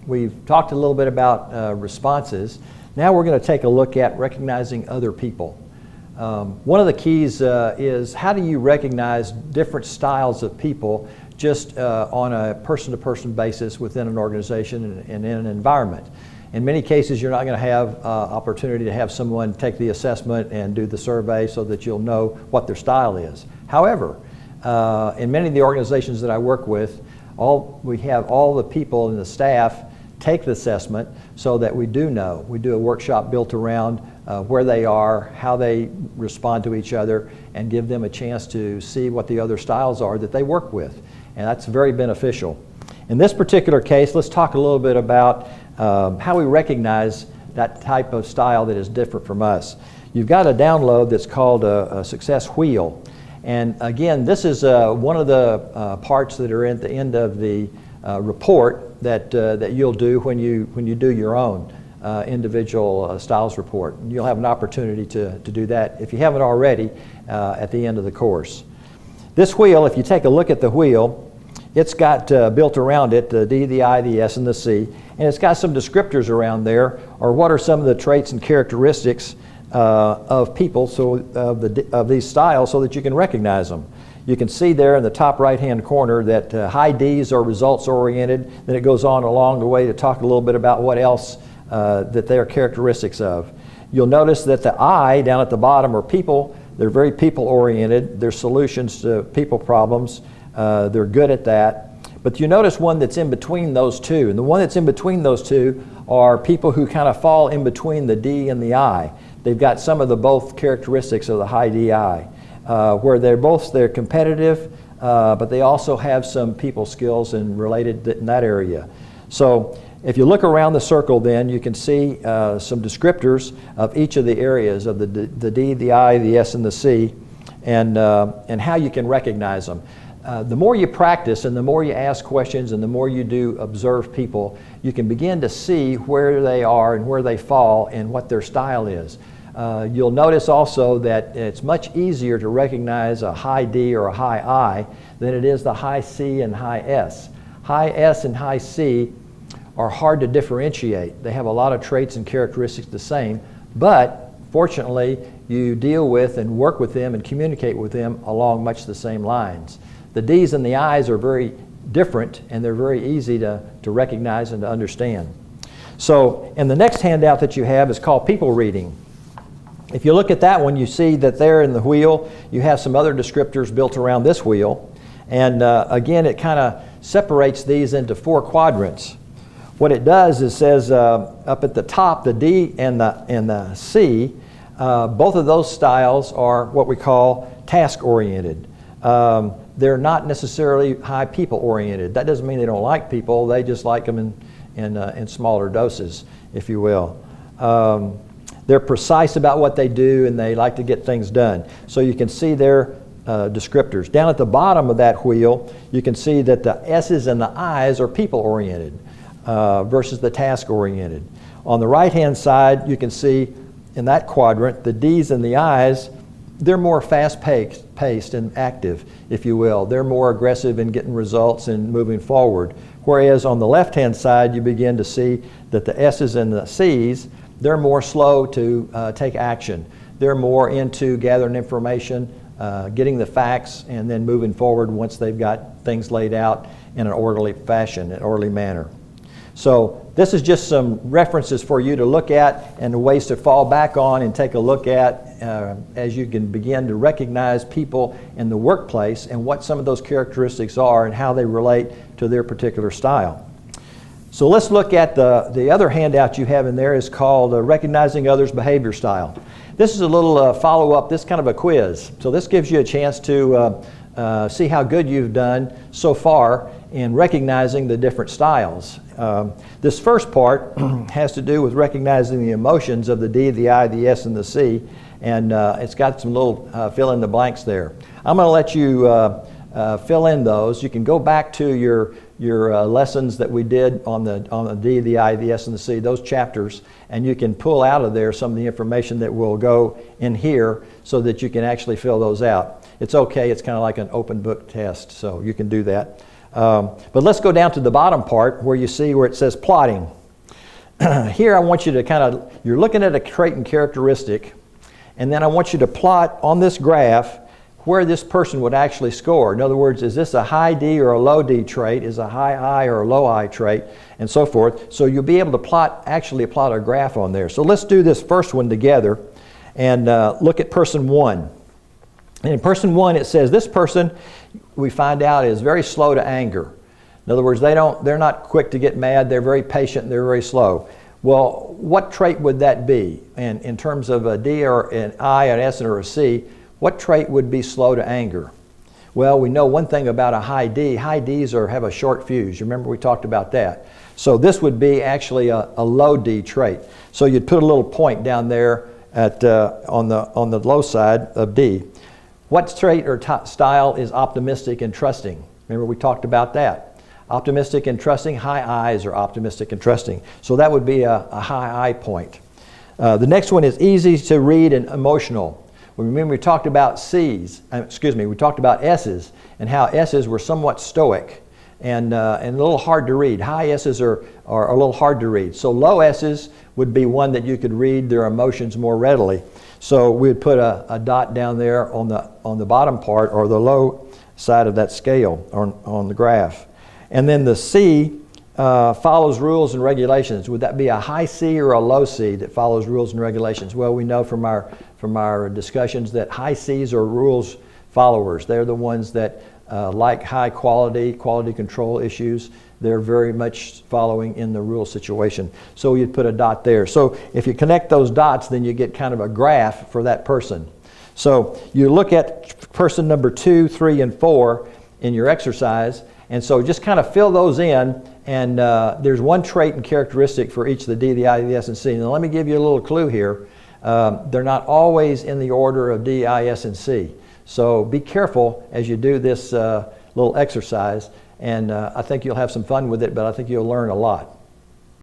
we've talked a little bit about responses. Now we're going to take a look at recognizing other people. One of the keys is how do you recognize different styles of people just on a person-to-person basis within an organization and in an environment. In many cases, you're not going to have opportunity to have someone take the assessment and do the survey so that you'll know what their style is. However, in many of the organizations that I work with, we have all the people and the staff take the assessment so that we do know. We do a workshop built around where they are, how they respond to each other, and give them a chance to see what the other styles are that they work with. And that's very beneficial. In this particular case, let's talk a little bit about how we recognize that type of style that is different from us. You've got a download that's called a success wheel. And again, this is one of the parts that are at the end of the report that you'll do when you do your own individual styles report. And you'll have an opportunity to do that if you haven't already at the end of the course. This wheel, if you take a look at the wheel, it's got built around it the D, the I, the S, and the C, and it's got some descriptors around there, or what are some of the traits and characteristics of people, of these styles, so that you can recognize them. You can see there in the top right-hand corner that high Ds are results-oriented. Then it goes on along the way to talk a little bit about what else that they are characteristics of. You'll notice that the I down at the bottom are people. They're very people-oriented. They're solutions to people problems. They're good at that. But you notice one that's in between those two. And the one that's in between those two are people who kind of fall in between the D and the I. They've got some of the both characteristics of the high DI, where they're competitive, but they also have some people skills and related in that area. So if you look around the circle, then you can see some descriptors of each of the areas of the D, the I, the S, and the C, and how you can recognize them. The more you practice and the more you ask questions and the more you do observe people, you can begin to see where they are and where they fall and what their style is. You'll notice also that it's much easier to recognize a high D or a high I than it is the high C and high S. High S and high C are hard to differentiate. They have a lot of traits and characteristics the same, but fortunately you deal with and work with them and communicate with them along much the same lines. The D's and the I's are very different, and they're very easy to recognize and to understand. So, and the next handout that you have is called people reading. If you look at that one, you see that there in the wheel, you have some other descriptors built around this wheel. And again, it kind of separates these into 4 quadrants. What it does is says up at the top, the D and the C, both of those styles are what we call task-oriented. They're not necessarily high people-oriented. That doesn't mean they don't like people. They just like them in smaller doses, if you will. They're precise about what they do, and they like to get things done. So you can see their descriptors. Down at the bottom of that wheel, you can see that the S's and the I's are people-oriented versus the task-oriented. On the right-hand side, you can see in that quadrant, the D's and the I's, they're more fast-paced and active, if you will. They're more aggressive in getting results and moving forward. Whereas on the left-hand side, you begin to see that the S's and the C's, they're more slow to take action. They're more into gathering information, getting the facts, and then moving forward once they've got things laid out in an orderly fashion, an orderly manner. So this is just some references for you to look at and ways to fall back on and take a look at as you can begin to recognize people in the workplace and what some of those characteristics are and how they relate to their particular style. So let's look at the other handout you have in there is called Recognizing Others' Behavior Style. This is a little follow-up, this kind of a quiz. So this gives you a chance to see how good you've done so far in recognizing the different styles. This first part has to do with recognizing the emotions of the D, the I, the S, and the C, and it's got some little fill in the blanks there. I'm going to let you fill in those. You can go back to your lessons that we did on the D, the I, the S, and the C, those chapters, and you can pull out of there some of the information that will go in here so that you can actually fill those out. It's okay, it's kind of like an open book test, so you can do that. But let's go down to the bottom part where you see where it says plotting. Here I want you to you're looking at a trait and characteristic, and then I want you to plot on this graph where this person would actually score. In other words, is this a high D or a low D trait? Is a high I or a low I trait? And so forth. So you'll be able to actually plot a graph on there. So let's do this first one together and look at person 1. And in person 1 it says this person, we find out, is very slow to anger. In other words, they're not quick to get mad, they're very patient, they're very slow. Well, what trait would that be? And in terms of a D or an I, an S, or a C, what trait would be slow to anger? Well, we know one thing about a high D. High Ds have a short fuse. You remember we talked about that. So this would be actually a low D trait. So you'd put a little point down there on the low side of D. What trait or style is optimistic and trusting? Remember we talked about that. Optimistic and trusting, high Is are optimistic and trusting. So that would be a high I point. The next one is easy to read and emotional. Remember we talked about we talked about S's and how S's were somewhat stoic and a little hard to read. High S's are a little hard to read. So low S's would be one that you could read their emotions more readily. So we'd put a dot down there on the bottom part or the low side of that scale on the graph. And then the C follows rules and regulations. Would that be a high C or a low C that follows rules and regulations? Well, we know from our discussions that high Cs are rules followers. They're the ones that like high quality control issues. They're very much following in the rule situation. So you'd put a dot there. So if you connect those dots, then you get kind of a graph for that person. So you look at person number 2, 3, and 4 in your exercise, and so just kind of fill those in, and there's one trait and characteristic for each of the D, the I, the S, and C. Now let me give you a little clue here. They're not always in the order of D, I, S, and C. So be careful as you do this little exercise, and I think you'll have some fun with it, but I think you'll learn a lot.